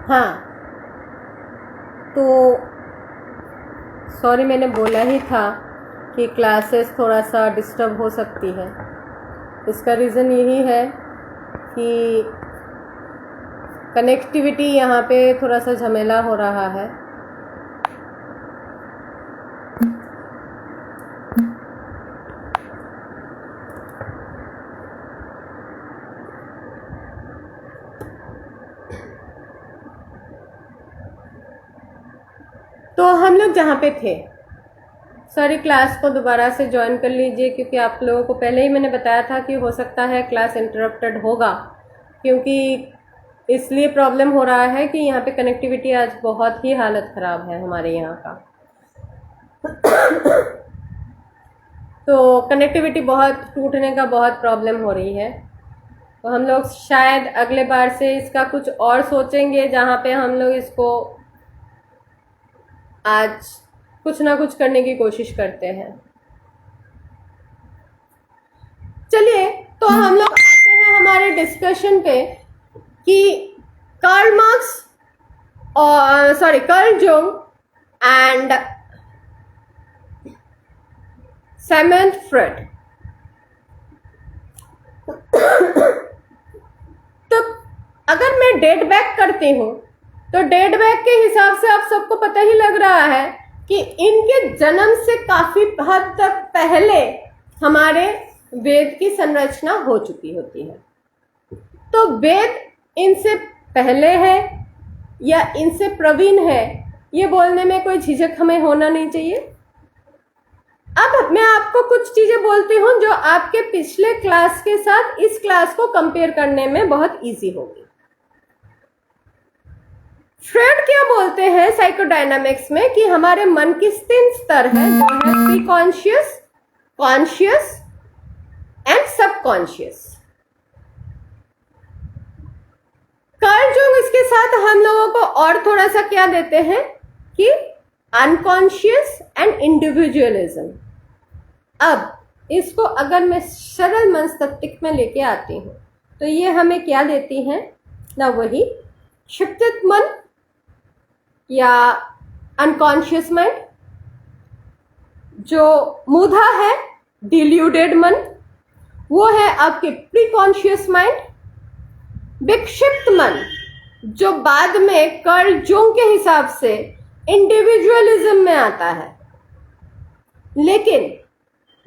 हाँ, तो सॉरी, मैंने बोला ही था कि क्लासेस थोड़ा सा डिस्टर्ब हो सकती है। इसका रीज़न यही है कि कनेक्टिविटी यहाँ पे थोड़ा सा झमेला हो रहा है। तो हम लोग जहाँ पे थे, सॉरी, क्लास को दोबारा से ज्वाइन कर लीजिए, क्योंकि आप लोगों को पहले ही मैंने बताया था कि हो सकता है क्लास इंटरप्टेड होगा, क्योंकि इसलिए प्रॉब्लम हो रहा है कि यहाँ पे कनेक्टिविटी आज बहुत ही हालत ख़राब है हमारे यहाँ का। तो कनेक्टिविटी बहुत टूटने का बहुत प्रॉब्लम हो रही है। तो हम लोग शायद अगले बार से इसका कुछ और सोचेंगे, जहाँ पे हम लोग इसको आज कुछ ना कुछ करने की कोशिश करते हैं। चलिए, तो हम लोग आते हैं हमारे डिस्कशन पे कि कार्ल जंग एंड सिगमंड फ्रॉइड। तो अगर मैं डेट बैक करती हूँ तो डेट बैक के हिसाब से आप सबको पता ही लग रहा है कि इनके जन्म से काफी हद तक पहले हमारे वेद की संरचना हो चुकी होती है। तो वेद इनसे पहले है या इनसे प्रवीण है, ये बोलने में कोई झिझक हमें होना नहीं चाहिए। अब मैं आपको कुछ चीजें बोलती हूँ जो आपके पिछले क्लास के साथ इस क्लास को कंपेयर करने में बहुत इजी होगी। फ्रॉइड क्या बोलते हैं साइकोडायनामिक्स में कि हमारे मन की 3 स्तर है, जो है pre conscious, conscious and subconscious. Karl जंग इसके साथ हम लोगों को और थोड़ा सा क्या देते हैं कि अनकॉन्शियस एंड इंडिविजुअलिज्म। अब इसको अगर मैं सरल मनस्तिष्क में लेके आती हूँ तो ये हमें क्या देती हैं ना, वही शिक्षित मन या अनकॉन्शियस माइंड, जो मूढ़ा है डिल्यूडेड मन, वो है आपके प्री कॉन्शियस माइंड। विक्षिप्त मन, जो बाद में कार्ल जंग के हिसाब से इंडिविजुअलिज्म में आता है। लेकिन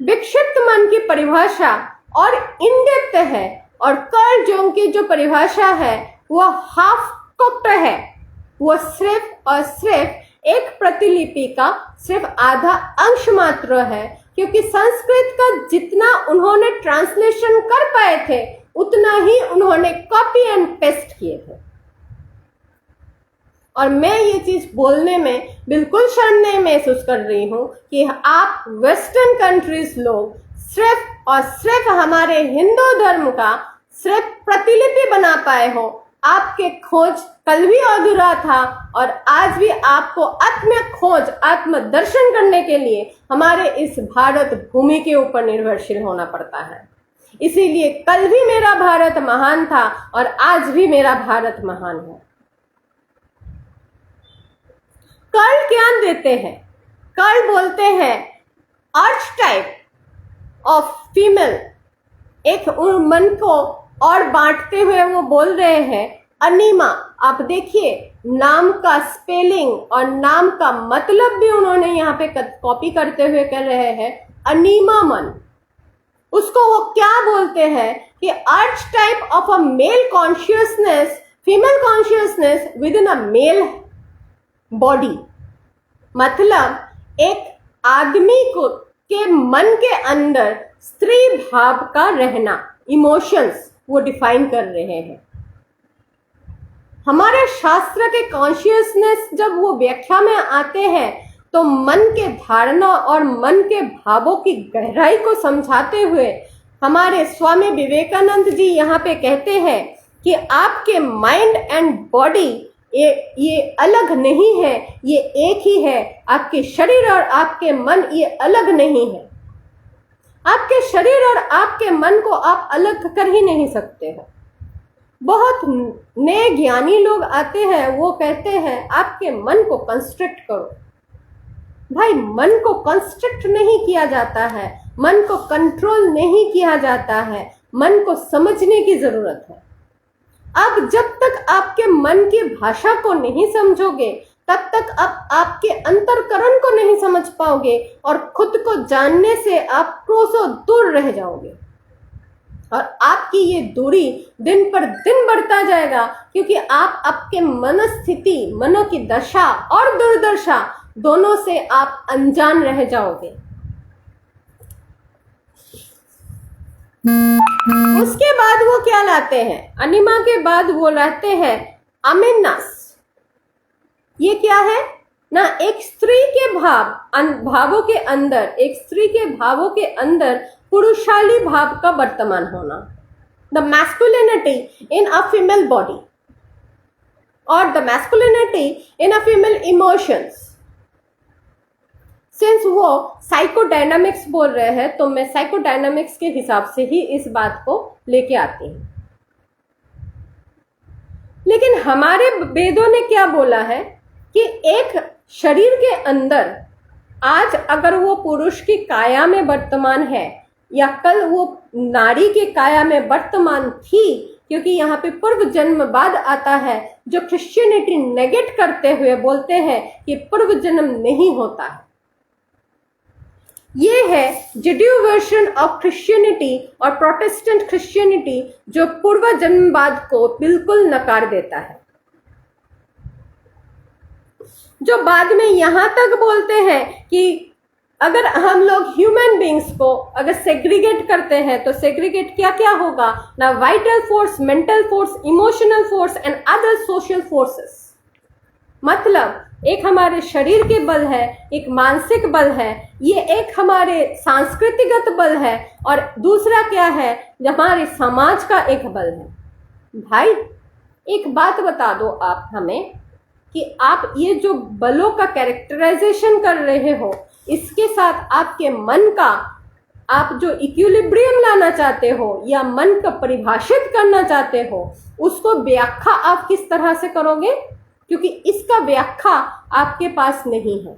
विक्षिप्त मन की परिभाषा और इनडेप्थ है, और कार्ल जंग की जो परिभाषा है वो हाफ कुक्ड है। वो सिर्फ और सिर्फ एक प्रतिलिपि का सिर्फ आधा अंश मात्र है, क्योंकि संस्कृत का जितना उन्होंने ट्रांसलेशन कर पाए थे उतना ही उन्होंने कॉपी एंड पेस्ट किए थे। और मैं ये चीज बोलने में बिल्कुल शर्म नहीं महसूस कर रही हूं कि आप वेस्टर्न कंट्रीज लोग सिर्फ और सिर्फ हमारे हिंदू धर्म का सिर्फ प्रतिलिपि बना पाए हो। आपके खोज कल भी अधूरा था और आज भी आपको आत्म खोज, आत्मदर्शन करने के लिए हमारे इस भारत भूमि के ऊपर निर्भरशील होना पड़ता है। इसीलिए कल भी मेरा भारत महान था और आज भी मेरा भारत महान है। कार्ल क्या देते हैं? कार्ल बोलते हैं आर्चटाइप ऑफ फीमेल, एक मन को और बांटते हुए वो बोल रहे हैं अनीमा। आप देखिए, नाम का स्पेलिंग और नाम का मतलब भी उन्होंने यहाँ पे कॉपी करते हुए कर रहे हैं, अनीमा मन। उसको वो क्या बोलते हैं कि archetype of a male consciousness, female consciousness within a male body. मतलब एक आदमी को के मन के अंदर स्त्री भाव का रहना, इमोशंस, वो डिफाइन कर रहे हैं। हमारे शास्त्र के कॉन्शियसनेस जब वो व्याख्या में आते हैं तो मन के धारणा और मन के भावों की गहराई को समझाते हुए हमारे स्वामी विवेकानंद जी यहाँ पे कहते हैं कि आपके माइंड एंड बॉडी ये अलग नहीं है, ये एक ही है। आपके शरीर और आपके मन ये अलग नहीं है। आपके शरीर और आपके मन को आप अलग कर ही नहीं सकते हो। बहुत नए ज्ञानी लोग आते हैं, वो कहते हैं आपके मन को कंस्ट्रक्ट करो। भाई मन को कंस्ट्रक्ट नहीं किया जाता है, मन को कंट्रोल नहीं किया जाता है, मन को समझने की जरूरत है। अब जब तक आपके मन की भाषा को नहीं समझोगे तब तक आप आपके अंतर्करण को नहीं समझ पाओगे और खुद को जानने से आप कोसों दूर रह जाओगे। और आपकी ये दूरी दिन पर दिन बढ़ता जाएगा, क्योंकि आप आपके मनस्थिति, मनो की दशा और दुर्दशा दोनों से आप अनजान रह जाओगे। उसके बाद वो क्या लाते हैं? अनिमा के बाद वो लाते हैं अमेन्नास। ये क्या है ना? एक स्त्री के भावों के अंदर, एक स्त्री के भावों के अंदर पुरुषाली भाव का वर्तमान होना, the masculinity in a female body और the masculinity in a female emotions. Since वो साइकोडायनामिक्स बोल रहे हैं तो मैं साइकोडायनामिक्स के हिसाब से ही इस बात को लेके आती हूँ। लेकिन हमारे वेदों ने क्या बोला है कि एक शरीर के अंदर आज अगर वो पुरुष की काया में वर्तमान है या कल वो नारी के काया में वर्तमान थी, क्योंकि यहाँ पे पूर्व जन्मवाद आता है जो क्रिश्चियनिटी नेगेट करते हुए बोलते हैं कि पूर्व जन्म नहीं होता है। ये है जुडियो वर्जन ऑफ क्रिश्चियनिटी और प्रोटेस्टेंट क्रिश्चियनिटी जो पूर्व जन्मवाद को बिल्कुल नकार देता है, जो बाद में यहां तक बोलते हैं कि अगर हम लोग ह्यूमन बींग्स को अगर सेग्रीगेट करते हैं तो सेग्रीगेट क्या क्या होगा ना? Vital force, mental force, emotional force and other social forces. मतलब एक हमारे शरीर के बल है, एक मानसिक बल है, ये एक हमारे सांस्कृतिक बल है और दूसरा क्या है? हमारे समाज का एक बल है। भाई एक बात बता दो आप हमें कि आप ये जो बलों का कैरेक्टराइजेशन कर रहे हो, इसके साथ आपके मन का आप जो इक्विलिब्रियम लाना चाहते हो या मन को परिभाषित करना चाहते हो, उसको व्याख्या आप किस तरह से करोगे? क्योंकि इसका व्याख्या आपके पास नहीं है।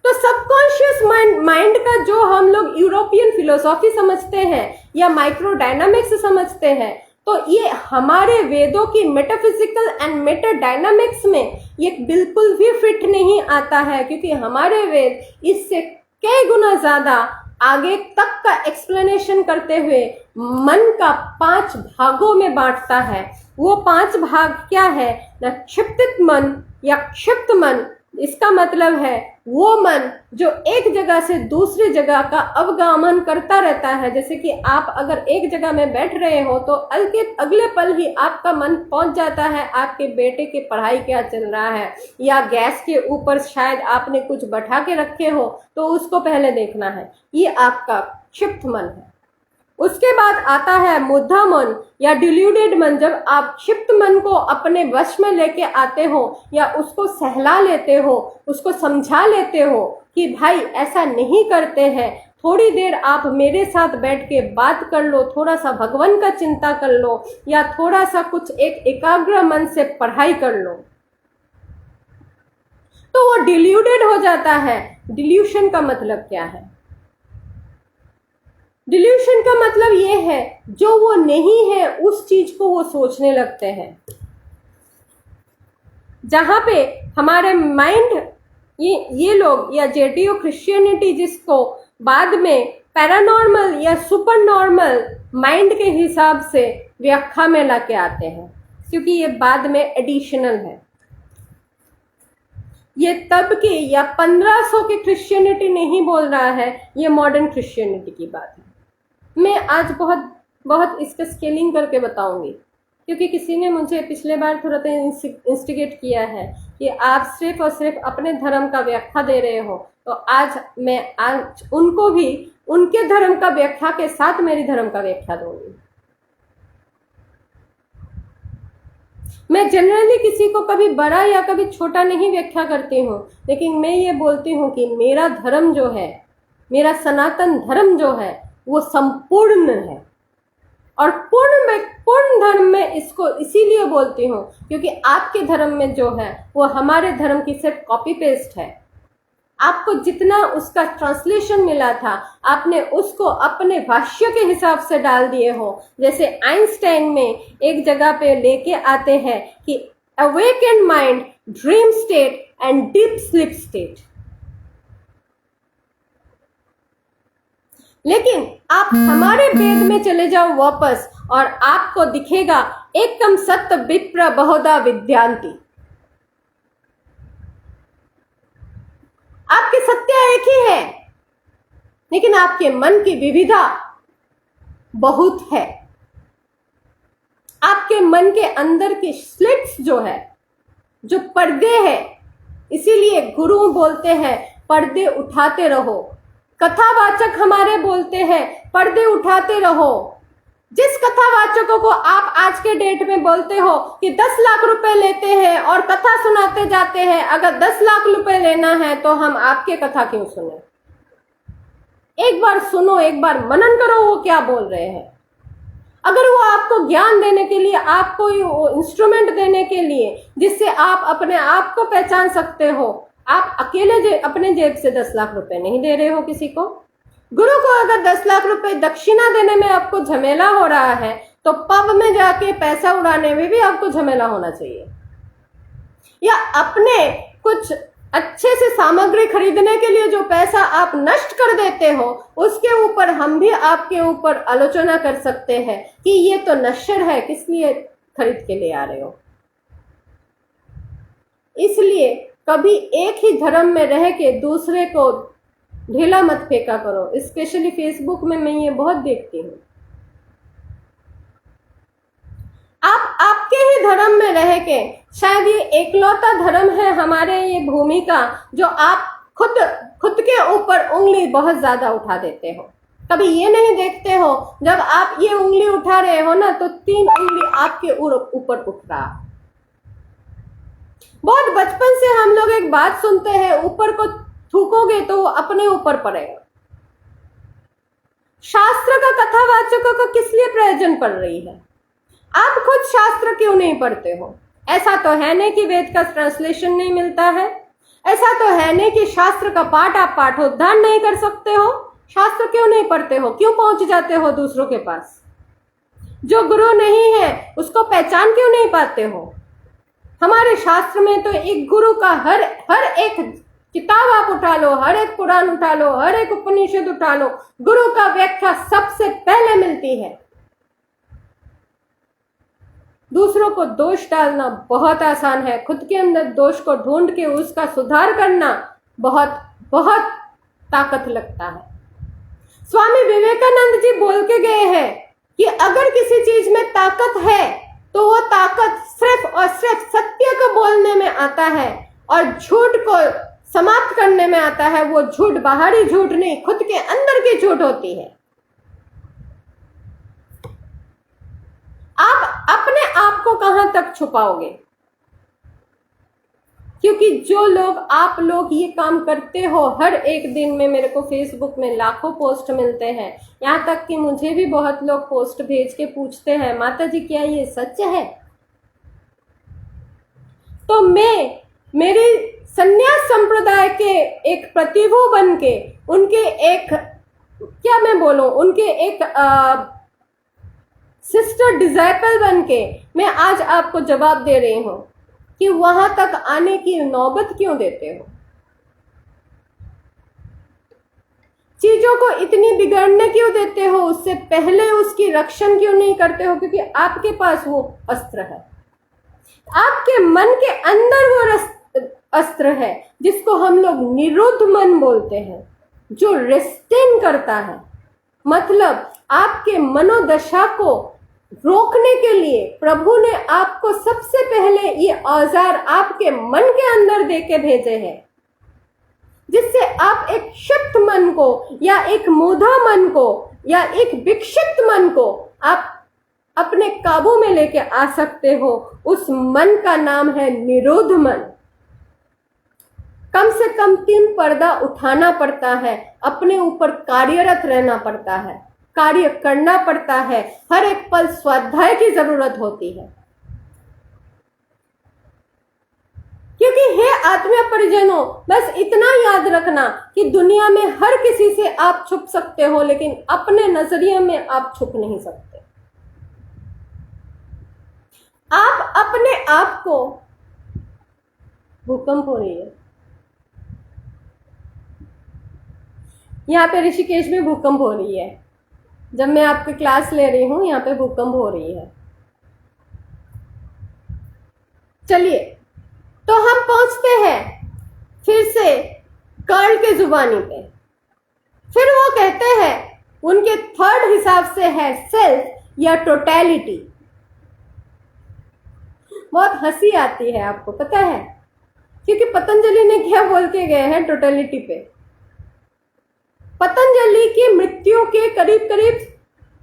तो सबकॉन्शियस माइंड का जो हम लोग यूरोपियन फिलोसॉफी समझते हैं या माइक्रोडायनामिक्स समझते हैं, तो ये हमारे वेदों की मेटाफिजिकल एंड मेटाडायनामिक्स में ये बिल्कुल भी फिट नहीं आता है, क्योंकि हमारे वेद इससे कई गुना ज्यादा आगे तक का एक्सप्लेनेशन करते हुए मन का 5 भागों में बांटता है। वो 5 भाग क्या है ना? क्षिप्त मन या क्षिप्त मन, इसका मतलब है वो मन जो एक जगह से दूसरी जगह का अवगामन करता रहता है। जैसे कि आप अगर एक जगह में बैठ रहे हो तो अगले पल ही आपका मन पहुंच जाता है आपके बेटे की पढ़ाई क्या चल रहा है, या गैस के ऊपर शायद आपने कुछ बैठा के रखे हो तो उसको पहले देखना है। ये आपका क्षिप्त मन है। उसके बाद आता है मुद्दा मन या डिल्यूडेड मन। जब आप क्षिप्त मन को अपने वश में लेके आते हो या उसको सहला लेते हो, उसको समझा लेते हो कि भाई ऐसा नहीं करते हैं, थोड़ी देर आप मेरे साथ बैठ के बात कर लो, थोड़ा सा भगवान का चिंता कर लो या थोड़ा सा कुछ एक एकाग्र मन से पढ़ाई कर लो, तो वो डिल्यूडेड हो जाता है। डिल्यूशन का मतलब क्या है? डिल्यूशन का मतलब ये है जो वो नहीं है उस चीज को वो सोचने लगते हैं। जहां पे हमारे माइंड ये लोग या जेडियो क्रिश्चियनिटी जिसको बाद में पैरानॉर्मल या सुपर नॉर्मल माइंड के हिसाब से व्याख्या में लाके आते हैं, क्योंकि ये बाद में एडिशनल है। ये तब के या 1500 के क्रिश्चियनिटी नहीं बोल रहा है, ये मॉडर्न क्रिश्चियनिटी की बात है। मैं आज बहुत इसका स्केलिंग करके बताऊंगी, क्योंकि किसी ने मुझे पिछले बार थोड़ा सा इंस्टिगेट किया है कि आप सिर्फ और सिर्फ अपने धर्म का व्याख्या दे रहे हो, तो आज उनको भी उनके धर्म का व्याख्या के साथ मेरी धर्म का व्याख्या दूंगी। मैं जनरली किसी को कभी बड़ा या कभी छोटा नहीं व्याख्या करती हूँ, लेकिन मैं ये बोलती हूँ कि मेरा धर्म जो है, मेरा सनातन धर्म जो है, वो संपूर्ण है। और पूर्ण धर्म में इसको इसीलिए बोलती हूँ क्योंकि आपके धर्म में जो है वो हमारे धर्म की सिर्फ कॉपी पेस्ट है। आपको जितना उसका ट्रांसलेशन मिला था आपने उसको अपने भाष्य के हिसाब से डाल दिए हो। जैसे आइंस्टाइन में एक जगह पे लेके आते हैं कि awaken mind, dream state and deep sleep state. लेकिन आप हमारे वेद में चले जाओ वापस और आपको दिखेगा एकम सत्य विप्र बहुधा विद्यांति। आपके सत्य एक ही है लेकिन आपके मन की विविधता बहुत है। आपके मन के अंदर की स्लिट्स जो है, जो पर्दे हैं, इसीलिए गुरु बोलते हैं पर्दे उठाते रहो। कथावाचक हमारे बोलते हैं पर्दे उठाते रहो। जिस कथावाचकों को आप आज के डेट में बोलते हो कि 10 लाख रुपए लेते हैं और कथा सुनाते जाते हैं, अगर 10 लाख रुपए लेना है तो हम आपके कथा क्यों सुने? एक बार सुनो, एक बार मनन करो वो क्या बोल रहे हैं। अगर वो आपको ज्ञान देने के लिए, आपको इंस्ट्रूमेंट देने के लिए जिससे आप अपने आप को पहचान सकते हो, आप अकेले अपने जेब से 10 लाख रुपए नहीं दे रहे हो किसी को। गुरु को अगर 10 लाख रुपए दक्षिणा देने में आपको झमेला हो रहा है तो पब में जाके पैसा उड़ाने में भी आपको झमेला होना चाहिए। या अपने कुछ अच्छे से सामग्री खरीदने के लिए जो पैसा आप नष्ट कर देते हो उसके ऊपर हम भी आपके ऊपर आलोचना कर सकते हैं कि ये तो नश्वर है, किस लिए खरीद के ले आ रहे हो। इसलिए कभी एक ही धर्म में रह के दूसरे को ढीला मत फेंका करो। स्पेशली फेसबुक में मैं ये बहुत देखती हूँ। आप आपके ही धर्म में रह के, शायद ये एकलौता धर्म है हमारे ये भूमि का जो आप खुद के ऊपर उंगली बहुत ज्यादा उठा देते हो। कभी ये नहीं देखते हो जब आप ये उंगली उठा रहे हो ना तो 3 उंगली आपके ऊपर उठ रहा। बहुत बचपन से हम लोग एक बात सुनते हैं, ऊपर को थूकोगे तो वो अपने ऊपर पड़ेगा। शास्त्र का कथावाचकों का किस लिए प्रयोजन पड़ रही है? आप खुद शास्त्र क्यों नहीं पढ़ते हो? ऐसा तो है नहीं कि वेद का ट्रांसलेशन नहीं मिलता है, ऐसा तो है नहीं कि शास्त्र का पाठ आप पाठोद्धार नहीं कर सकते हो। शास्त्र क्यों नहीं पढ़ते हो? क्यों पहुंच जाते हो दूसरों के पास? जो गुरु नहीं है उसको पहचान क्यों नहीं पाते हो? हमारे शास्त्र में तो एक गुरु का हर एक किताब आप उठा लो, हर एक पुराण उठा लो, हर एक उपनिषद उठा लो, गुरु का व्याख्या सबसे पहले मिलती है। दूसरों को दोष डालना बहुत आसान है, खुद के अंदर दोष को ढूंढ के उसका सुधार करना बहुत बहुत ताकत लगता है। स्वामी विवेकानंद जी बोल के गए हैं कि अगर किसी चीज में ताकत है तो वो ताकत सिर्फ और सिर्फ सत्य को बोलने में आता है और झूठ को समाप्त करने में आता है। वो झूठ बाहरी झूठ नहीं, खुद के अंदर की झूठ होती है। आप अपने आप को कहां तक छुपाओगे? क्योंकि जो लोग आप लोग ये काम करते हो, हर एक दिन में मेरे को फेसबुक में लाखों पोस्ट मिलते हैं। यहाँ तक कि मुझे भी बहुत लोग पोस्ट भेज के पूछते हैं, माता जी क्या ये सच है? तो मेरी संन्यास संप्रदाय के एक प्रतिभू बन के, उनके एक क्या मैं बोलूं, उनके एक सिस्टर डिजाइपल बन के मैं आज आपको जवाब दे रही हूं कि वहां तक आने की नौबत क्यों देते हो? चीजों को इतनी बिगड़ने क्यों देते हो? उससे पहले उसकी रक्षण क्यों नहीं करते हो? क्योंकि आपके पास वो अस्त्र है, आपके मन के अंदर वो अस्त्र है जिसको हम लोग निरुद्ध मन बोलते हैं, जो रिस्ट्रेन करता है। मतलब आपके मनोदशा को रोकने के लिए प्रभु ने आपको सबसे पहले ये औजार आपके मन के अंदर देके भेजे हैं, जिससे आप एक शक्त मन को या एक मूढ़ा मन को या एक विक्षिप्त मन को आप अपने काबू में लेके आ सकते हो। उस मन का नाम है निरोध मन। कम से कम 3 पर्दा उठाना पड़ता है, अपने ऊपर कार्यरत रहना पड़ता है। कार्य करना पड़ता है, हर एक पल स्वाध्याय की जरूरत होती है। क्योंकि हे आत्मीय परिजनों, बस इतना याद रखना कि दुनिया में हर किसी से आप छुप सकते हो, लेकिन अपने नजरिए में आप छुप नहीं सकते। आप अपने आप को, भूकंप हो रही है यहाँ पे, ऋषिकेश में भूकंप हो रही है। जब मैं आपकी क्लास ले रही हूं, यहाँ पे भूकंप हो रही है। चलिए, तो हम पहुंचते हैं फिर से कर्ल के जुबानी पे। फिर वो कहते हैं, उनके थर्ड हिसाब से है सेल्फ या टोटैलिटी। बहुत हंसी आती है, आपको पता है, क्योंकि पतंजलि ने क्या बोल के गए हैं टोटलिटी पे। पतंजलि की मृत्यु के करीब करीब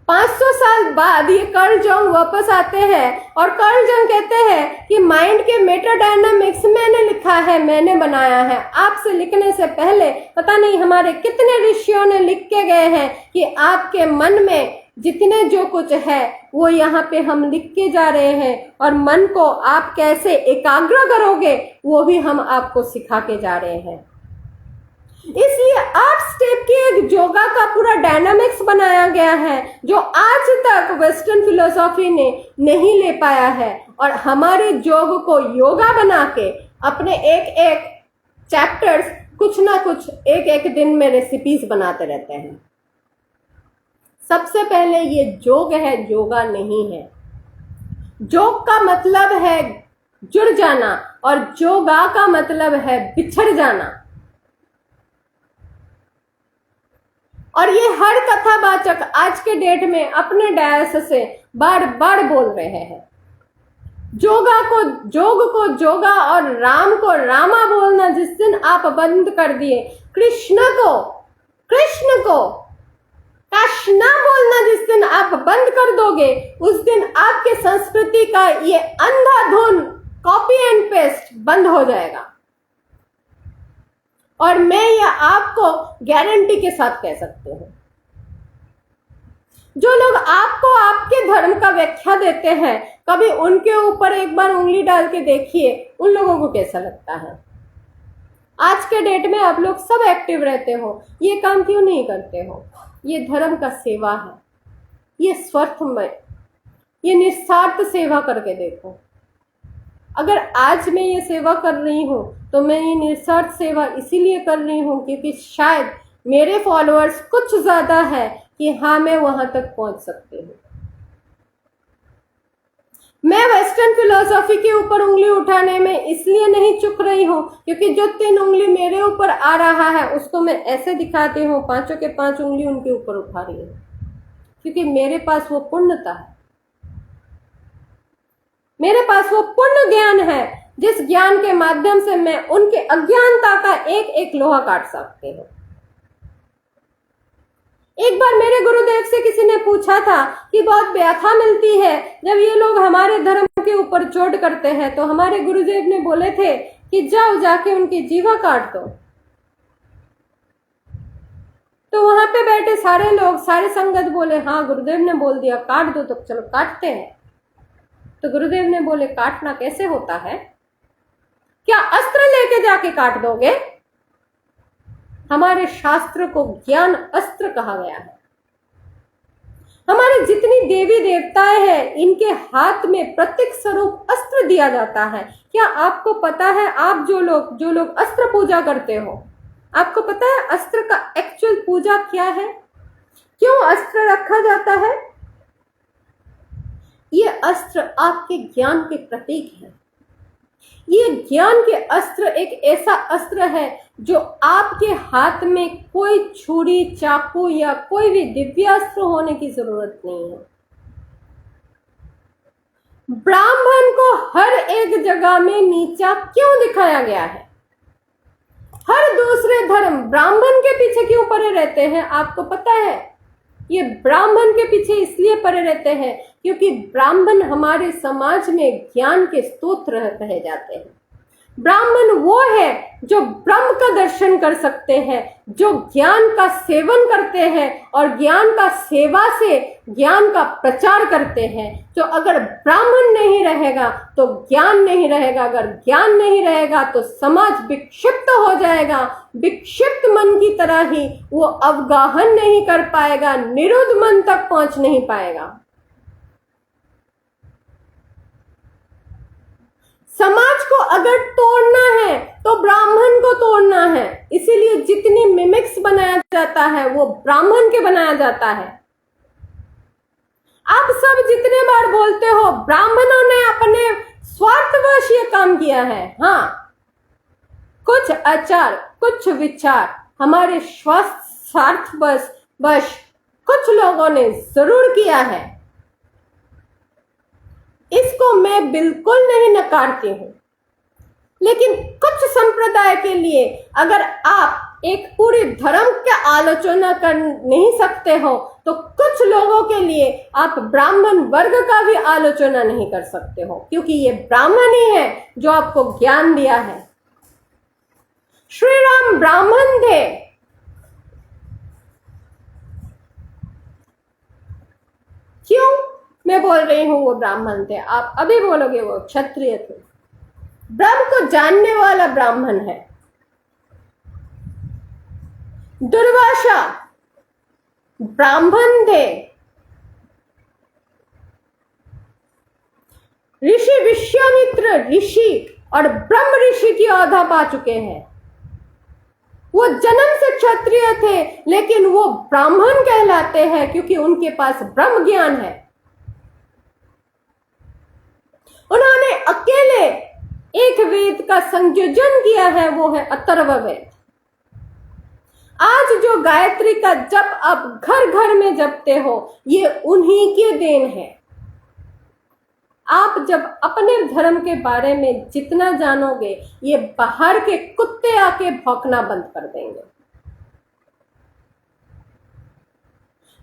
500 साल बाद ये कार्ल जंग वापस आते हैं और कार्ल जंग कहते हैं कि माइंड के मेटाडायनामिक्स मैंने लिखा है, मैंने बनाया है। आपसे लिखने से पहले पता नहीं हमारे कितने ऋषियों ने लिख के गए हैं कि आपके मन में जितने जो कुछ है वो यहाँ पे हम लिख के जा रहे हैं, और मन को आप कैसे एकाग्र करोगे वो भी हम आपको सिखा के जा रहे हैं। इसलिए 8 स्टेप की एक योगा का पूरा डायनामिक्स बनाया गया है, जो आज तक वेस्टर्न फिलोसॉफी ने नहीं ले पाया है, और हमारे योग को योगा बना के अपने एक एक चैप्टर्स कुछ ना कुछ एक एक दिन में रेसिपीज बनाते रहते हैं। सबसे पहले ये योग है, योगा नहीं है। योग का मतलब है जुड़ जाना, और योगा का मतलब है बिछड़ जाना। और ये हर कथावाचक आज के डेट में अपने डायस से बार बार बोल रहे हैं। योगा को जोग को जोगा और राम को रामा बोलना जिस दिन आप बंद कर दिए, कृष्ण को कृष्णा बोलना जिस दिन आप बंद कर दोगे, उस दिन आपके संस्कृति का ये अंधाधुन कॉपी एंड पेस्ट बंद हो जाएगा। और मैं यह आपको गारंटी के साथ कह सकती हूं। जो लोग आपको आपके धर्म का व्याख्या देते हैं, कभी उनके ऊपर एक बार उंगली डाल के देखिए, उन लोगों को कैसा लगता है। आज के डेट में आप लोग सब एक्टिव रहते हो, ये काम क्यों नहीं करते हो? ये धर्म का सेवा है, ये स्वार्थमय, ये निस्वार्थ सेवा करके देखो। अगर आज मैं ये सेवा कर रही हूँ तो मैं ये निस्वार्थ सेवा इसीलिए कर रही हूँ क्योंकि शायद मेरे फॉलोअर्स कुछ ज्यादा है कि हाँ मैं वहां तक पहुंच सकती हूँ। मैं वेस्टर्न फिलोसॉफी के ऊपर उंगली उठाने में इसलिए नहीं चुक रही हूँ क्योंकि जो 3 उंगली मेरे ऊपर आ रहा है उसको मैं ऐसे दिखाती हूँ, 5 के 5 उंगली उनके ऊपर उठा रही हूँ, क्योंकि मेरे पास वो पुण्यता है, मेरे पास वो पुण्य ज्ञान है जिस ज्ञान के माध्यम से मैं उनके अज्ञानता का एक एक लोहा काट सकती हूँ। एक बार मेरे गुरुदेव से किसी ने पूछा था कि बहुत व्यथा मिलती है जब ये लोग हमारे धर्म के ऊपर चोट करते हैं, तो हमारे गुरुदेव ने बोले थे कि जाओ जाके उनकी जीवा काट दो। तो वहां पे बैठे सारे लोग, सारे संगत बोले हाँ गुरुदेव ने बोल दिया काट दो, तो चलो काटते हैं। तो गुरुदेव ने बोले काटना कैसे होता है? क्या अस्त्र लेके जाके काट दोगे? हमारे शास्त्र को ज्ञान अस्त्र कहा गया है। हमारे जितनी देवी देवताएं हैं इनके हाथ में प्रत्येक स्वरूप अस्त्र दिया जाता है। क्या आपको पता है, आप जो लोग अस्त्र पूजा करते हो, आपको पता है अस्त्र का एक्चुअल पूजा क्या है? क्यों अस्त्र रखा जाता है? ये अस्त्र आपके ज्ञान के प्रतीक है। ये ज्ञान के अस्त्र एक ऐसा अस्त्र है जो आपके हाथ में कोई छुरी, चाकू या कोई भी दिव्यास्त्र होने की जरूरत नहीं है। ब्राह्मण को हर एक जगह में नीचा क्यों दिखाया गया है? हर दूसरे धर्म ब्राह्मण के पीछे क्यों पड़े रहते हैं, आपको पता है? ये ब्राह्मण के पीछे इसलिए पड़े रहते हैं क्योंकि ब्राह्मण हमारे समाज में ज्ञान के स्रोत रहे जाते हैं। ब्राह्मण वो है जो ब्रह्म का दर्शन कर सकते हैं, जो ज्ञान का सेवन करते हैं और ज्ञान का सेवा से ज्ञान का प्रचार करते हैं। तो अगर ब्राह्मण नहीं रहेगा तो ज्ञान नहीं रहेगा, अगर ज्ञान नहीं रहेगा तो समाज विक्षिप्त हो जाएगा। विक्षिप्त मन की तरह ही वो अवगाहन नहीं कर पाएगा, निरुद्ध मन तक पहुंच नहीं पाएगा। समाज को अगर तोड़ना है तो ब्राह्मण को तोड़ना है, इसीलिए जितनी मिमिक्स बनाया जाता है वो ब्राह्मण के बनाया जाता है। आप सब जितने बार बोलते हो ब्राह्मणों ने अपने स्वार्थवश ये काम किया है, हाँ, कुछ आचार कुछ विचार हमारे स्वार्थवश कुछ लोगों ने जरूर किया है, इसको मैं बिल्कुल नहीं नकारती हूं। लेकिन कुछ संप्रदाय के लिए अगर आप एक पूरे धर्म की आलोचना कर नहीं सकते हो तो कुछ लोगों के लिए आप ब्राह्मण वर्ग का भी आलोचना नहीं कर सकते हो, क्योंकि ये ब्राह्मण ही है जो आपको ज्ञान दिया है। श्री राम ब्राह्मण थे, क्यों मैं बोल रही हूं वो ब्राह्मण थे? आप अभी बोलोगे वो क्षत्रिय थे। ब्रह्म को जानने वाला ब्राह्मण है। दुर्वासा ब्राह्मण थे। ऋषि विश्वामित्र ऋषि और ब्रह्म ऋषि की औधा पा चुके हैं। वो जन्म से क्षत्रिय थे लेकिन वो ब्राह्मण कहलाते हैं क्योंकि उनके पास ब्रह्म ज्ञान है। उन्होंने अकेले एक वेद का संयोजन किया है, वो है अथर्ववेद। आज जो गायत्री का जप आप घर घर में जपते हो ये उन्हीं के देन है। आप जब अपने धर्म के बारे में जितना जानोगे ये बाहर के कुत्ते आके भौंकना बंद कर देंगे।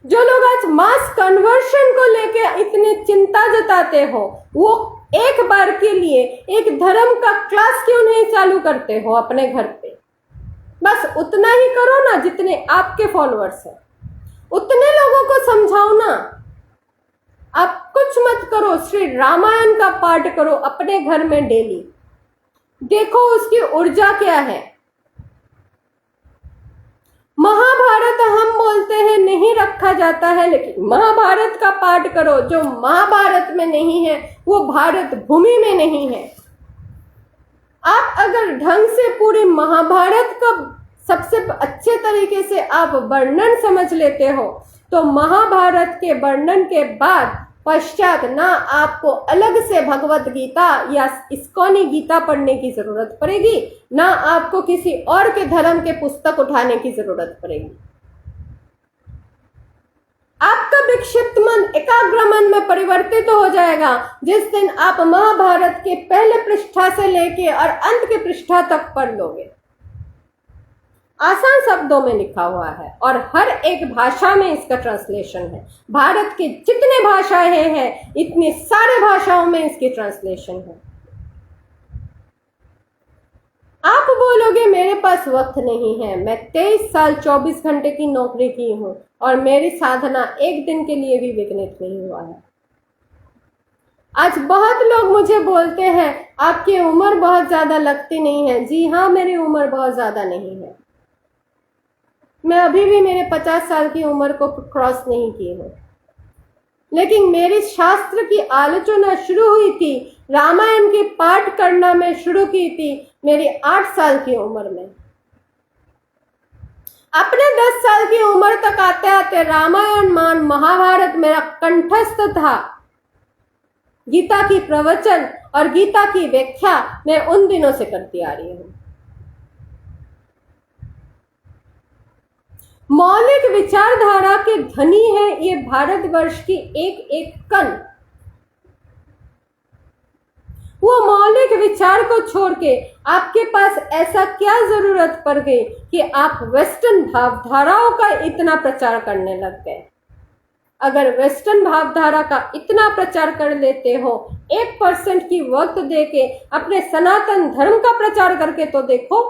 जो लोग आज मास कन्वर्शन को लेके इतनी चिंता जताते हो वो एक बार के लिए एक धर्म का क्लास क्यों नहीं चालू करते हो अपने घर पे? बस उतना ही करो ना जितने आपके फॉलोअर्स हैं, उतने लोगों को समझाओ ना। आप कुछ मत करो, श्री रामायण का पाठ करो अपने घर में डेली, देखो उसकी ऊर्जा क्या है। महाभारत हम बोलते हैं नहीं रखा जाता है, लेकिन महाभारत का पाठ करो। जो महाभारत में नहीं है वो भारत भूमि में नहीं है। आप अगर ढंग से पूरी महाभारत का सबसे अच्छे तरीके से आप वर्णन समझ लेते हो तो महाभारत के वर्णन के बाद पश्चात ना आपको अलग से भगवत गीता या इस्कॉनी गीता पढ़ने की जरूरत पड़ेगी, ना आपको किसी और के धर्म के पुस्तक उठाने की जरूरत पड़ेगी। आपका विक्षिप्त मन एकाग्र मन में परिवर्तित हो जाएगा जिस दिन आप महाभारत के पहले पृष्ठा से लेके और अंत के पृष्ठा तक पढ़ लोगे। आसान शब्दों में लिखा हुआ है और हर एक भाषा में इसका ट्रांसलेशन है। भारत के जितने भाषाएं हैं इतने सारे भाषाओं में इसकी ट्रांसलेशन है। आप बोलोगे मेरे पास वक्त नहीं है। मैं 23 साल 24 घंटे की नौकरी की हूं और मेरी साधना एक दिन के लिए भी विघ्नित नहीं हुआ है। आज बहुत लोग मुझे बोलते हैं आपकी उम्र बहुत ज्यादा लगती नहीं है। जी हाँ, मेरी उम्र बहुत ज्यादा नहीं है। मैं अभी भी मेरे 50 साल की उम्र को क्रॉस नहीं की हूँ, लेकिन मेरी शास्त्र की आलोचना शुरू हुई थी, रामायण के पाठ करना मैं शुरू की थी मेरी 8 साल की उम्र में। अपने 10 साल की उम्र तक आते आते रामायण महाभारत मेरा कंठस्थ था। गीता की प्रवचन और गीता की व्याख्या मैं उन दिनों से करती आ रही हूँ। मौलिक विचारधारा के धनी है ये भारतवर्ष की एक एक कण। वो मौलिक विचार को छोड़ के आपके पास ऐसा क्या जरूरत पड़ गई कि आप वेस्टर्न भावधाराओं का इतना प्रचार करने लग गए? अगर वेस्टर्न भावधारा का इतना प्रचार कर लेते हो, 1% की वक्त देके अपने सनातन धर्म का प्रचार करके तो देखो।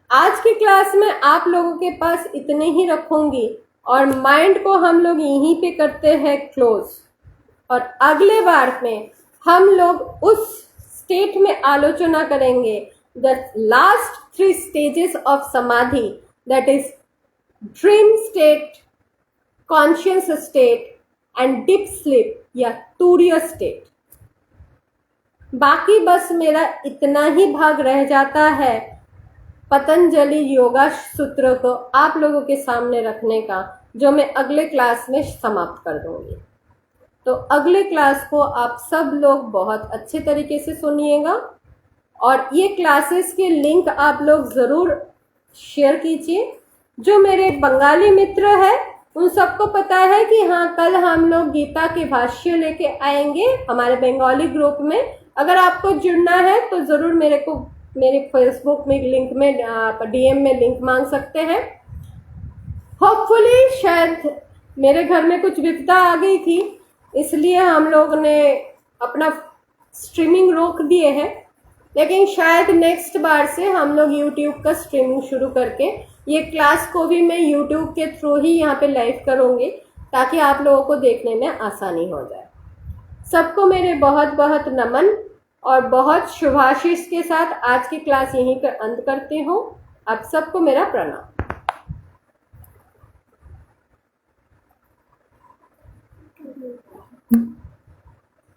आज की क्लास में आप लोगों के पास इतने ही रखूंगी और माइंड को हम लोग यहीं पे करते हैं क्लोज। और अगले बार में हम लोग उस स्टेट में आलोचना करेंगे, द लास्ट 3 stages ऑफ समाधि, that is dream state, conscious state and deep sleep या तूर्य स्टेट। बाकी बस मेरा इतना ही भाग रह जाता है पतंजलि योगा सूत्र को आप लोगों के सामने रखने का, जो मैं अगले क्लास में समाप्त कर दूंगी। तो अगले क्लास को आप सब लोग बहुत अच्छे तरीके से सुनिएगा और ये क्लासेस के लिंक आप लोग ज़रूर शेयर कीजिए। जो मेरे बंगाली मित्र हैं उन सबको पता है कि हाँ, कल हम लोग गीता के भाष्य लेके आएंगे हमारे बंगाली ग्रुप में। अगर आपको जुड़ना है तो ज़रूर मेरे फेसबुक में लिंक में आप DM में लिंक मांग सकते हैं। होपफुली शायद मेरे घर में कुछ विपदा आ गई थी, इसलिए हम लोग ने अपना स्ट्रीमिंग रोक दिए हैं, लेकिन शायद नेक्स्ट बार से हम लोग YouTube का स्ट्रीमिंग शुरू करके ये क्लास को भी मैं YouTube के थ्रू ही यहाँ पे लाइव करूँगी, ताकि आप लोगों को देखने में आसानी हो जाए। सबको मेरे बहुत बहुत नमन और बहुत शुभाशीष के साथ आज की क्लास यहीं पर अंत करती हूँ। आप सबको मेरा प्रणाम।